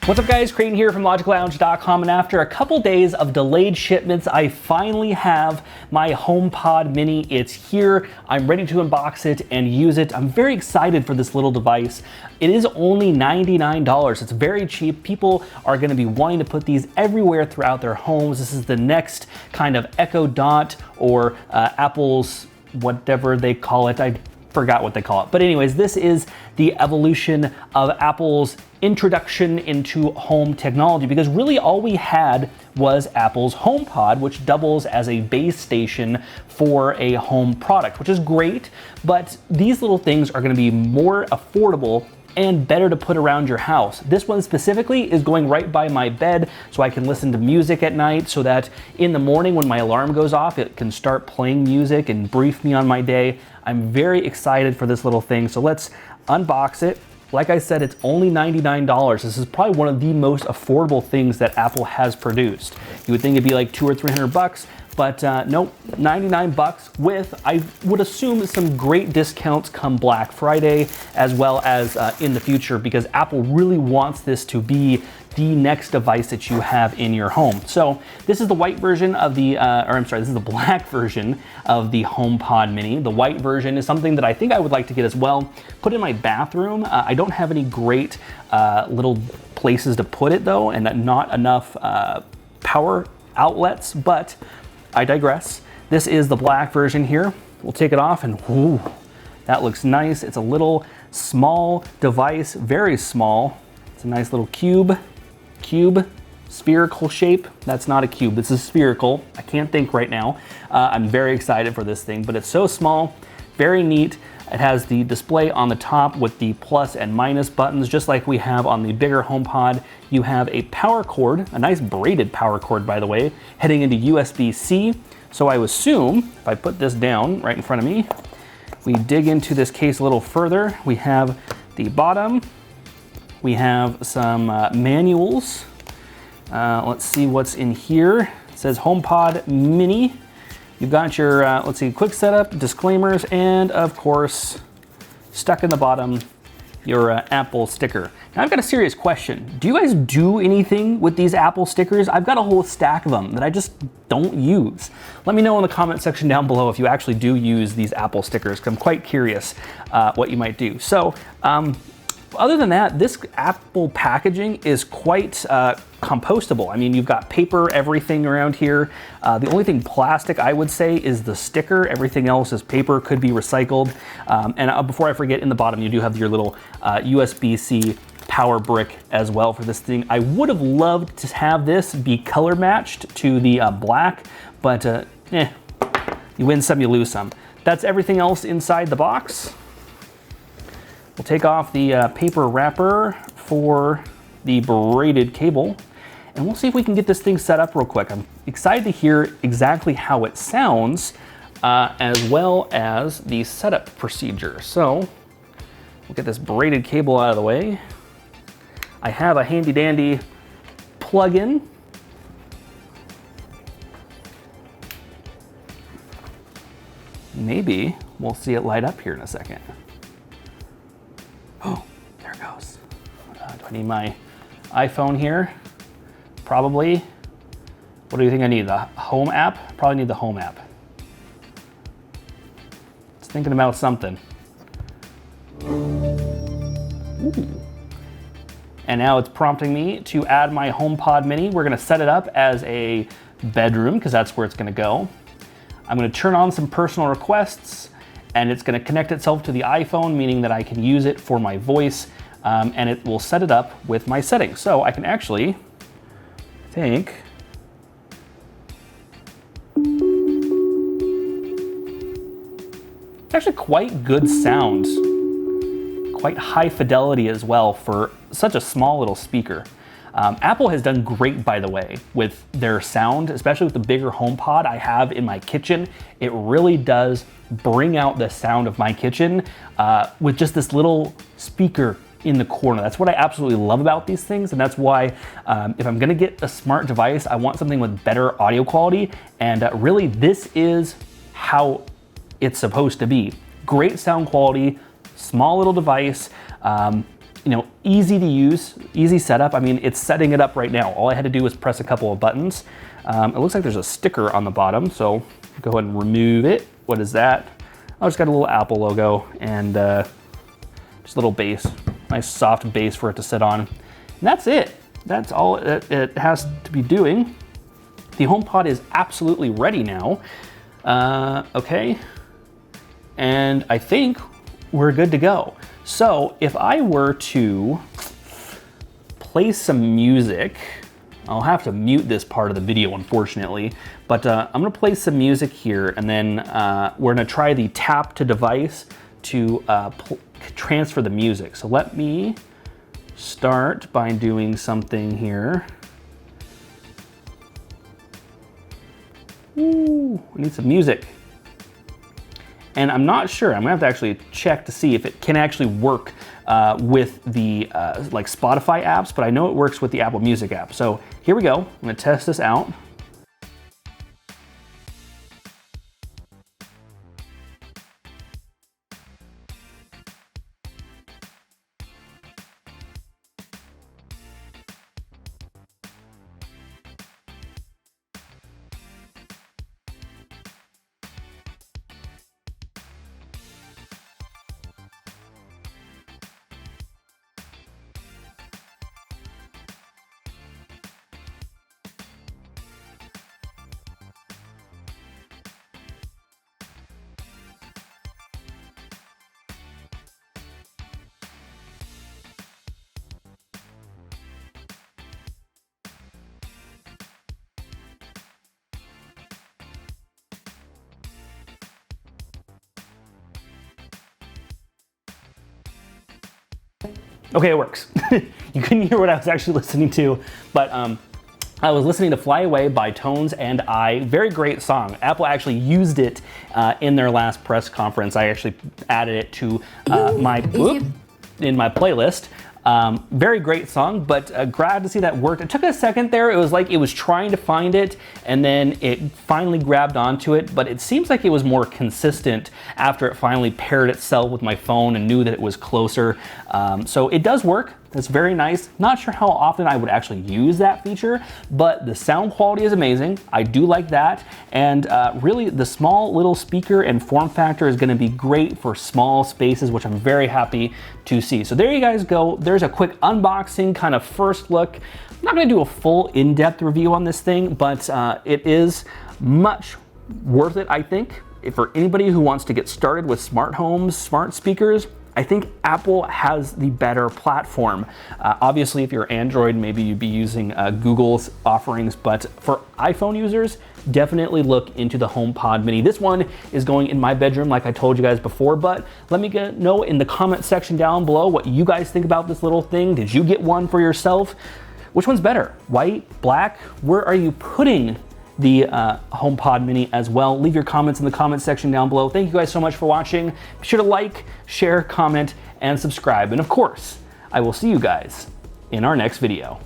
What's up guys, Creighton here from LogicLounge.com, and after a couple days of delayed shipments, I finally have my HomePod mini. It's here, I'm ready to unbox it and use it. I'm very excited for this little device. It is only $99, it's very cheap. People are gonna be wanting to put these everywhere throughout their homes. This is the next kind of Echo Dot or Apple's whatever they call it. I forgot what they call it. But anyways, this is the evolution of Apple's introduction into home technology, because really all we had was Apple's HomePod, which doubles as a base station for a home product, which is great, but these little things are gonna be more affordable and better to put around your house. This one specifically is going right by my bed so I can listen to music at night, so that in the morning when my alarm goes off, it can start playing music and brief me on my day. I'm very excited for this little thing, so let's unbox it. Like I said, it's only $99. This is probably one of the most affordable things that Apple has produced. You would think it'd be like $200 or $300, but nope, 99 bucks with, I would assume, some great discounts come Black Friday, as well as in the future, because Apple really wants this to be the next device that you have in your home. So this is the white version of the, this is the black version of the HomePod mini. The white version is something that I think I would like to get as well. Put in my bathroom. I don't have any great little places to put it though, and not enough power outlets, but I digress. This is the black version here. We'll take it off and whoo, that looks nice. It's a little small device, very small. It's a nice little cube, spherical shape. That's not a cube, this is spherical. I can't think right now. I'm very excited for this thing, but it's so small, very neat. It has the display on the top with the plus and minus buttons, just like we have on the bigger HomePod. You have a power cord, a nice braided power cord, by the way, heading into USB-C. So I assume, if I put this down right in front of me, we dig into this case a little further. We have the bottom. We have some manuals. Let's see what's in here. It says HomePod Mini. You've got your, let's see, quick setup, disclaimers, and of course, stuck in the bottom, your Apple sticker. Now I've got a serious question. Do you guys do anything with these Apple stickers? I've got a whole stack of them that I just don't use. Let me know in the comment section down below if you actually do use these Apple stickers, because I'm quite curious what you might do. So, other than that, this Apple packaging is quite compostable. I mean, you've got paper, everything around here. The only thing plastic, I would say, is the sticker. Everything else is paper, could be recycled. And before I forget, in the bottom, you do have your little USB-C power brick as well for this thing. I would have loved to have this be color matched to the black, but you win some, you lose some. That's everything else inside the box. We'll take off the paper wrapper for the braided cable, and we'll see if we can get this thing set up real quick. I'm excited to hear exactly how it sounds, as well as the setup procedure. So we'll get this braided cable out of the way. I have a handy dandy plug-in. Maybe we'll see it light up here in a second. Oh, there it goes. Do I need my iPhone here? Probably. What do you think I need? The Home app? Probably need the Home app. It's thinking about something. Ooh. And now it's prompting me to add my HomePod mini. We're gonna set it up as a bedroom, because that's where it's gonna go. I'm gonna turn on some personal requests, and it's gonna connect itself to the iPhone, meaning that I can use it for my voice, and it will set it up with my settings. So I can actually, I think, it's actually quite good sound, quite high fidelity as well for such a small little speaker. Apple has done great, by the way, with their sound, especially with the bigger HomePod I have in my kitchen. It really does bring out the sound of my kitchen with just this little speaker in the corner. That's what I absolutely love about these things, and that's why if I'm gonna get a smart device, I want something with better audio quality, and really this is how it's supposed to be. Great sound quality, small little device, easy to use, easy setup. I mean, it's setting it up right now. All I had to do was press a couple of buttons. It looks like there's a sticker on the bottom, so go ahead and remove it. What is that? Oh, it's got a little Apple logo and just a little base, nice soft base for it to sit on. And that's it. That's all it has to be doing. The HomePod is absolutely ready now. Okay, and I think we're good to go. So if I were to play some music, I'll have to mute this part of the video, unfortunately, but I'm gonna play some music here, and then we're gonna try the tap to device to transfer the music. So let me start by doing something here. Ooh, I need some music. And I'm not sure, I'm gonna have to actually check to see if it can actually work with the like Spotify apps, but I know it works with the Apple Music app. So here we go, I'm gonna test this out. Okay, it works. You couldn't hear what I was actually listening to, but I was listening to Fly Away by Tones and I. Very great song. Apple actually used it in their last press conference. I actually added it to in my playlist. Very great song, but glad to see that worked. It took a second there. It was like it was trying to find it and then it finally grabbed onto it, but it seems like it was more consistent after it finally paired itself with my phone and knew that it was closer. So it does work. It's very nice. Not sure how often I would actually use that feature, but the sound quality is amazing. I do like that. And really the small little speaker and form factor is gonna be great for small spaces, which I'm very happy to see. So there you guys go. There's a quick unboxing, kind of first look. I'm not gonna do a full in-depth review on this thing, but it is much worth it, I think. For anybody who wants to get started with smart homes, smart speakers, I think Apple has the better platform. Obviously, if you're Android, maybe you'd be using Google's offerings, but for iPhone users, definitely look into the HomePod Mini. This one is going in my bedroom, like I told you guys before, but let me know in the comment section down below what you guys think about this little thing. Did you get one for yourself? Which one's better? White, black? Where are you putting the HomePod Mini as well? Leave your comments in the comment section down below. Thank you guys so much for watching. Be sure to like, share, comment, and subscribe. And of course, I will see you guys in our next video.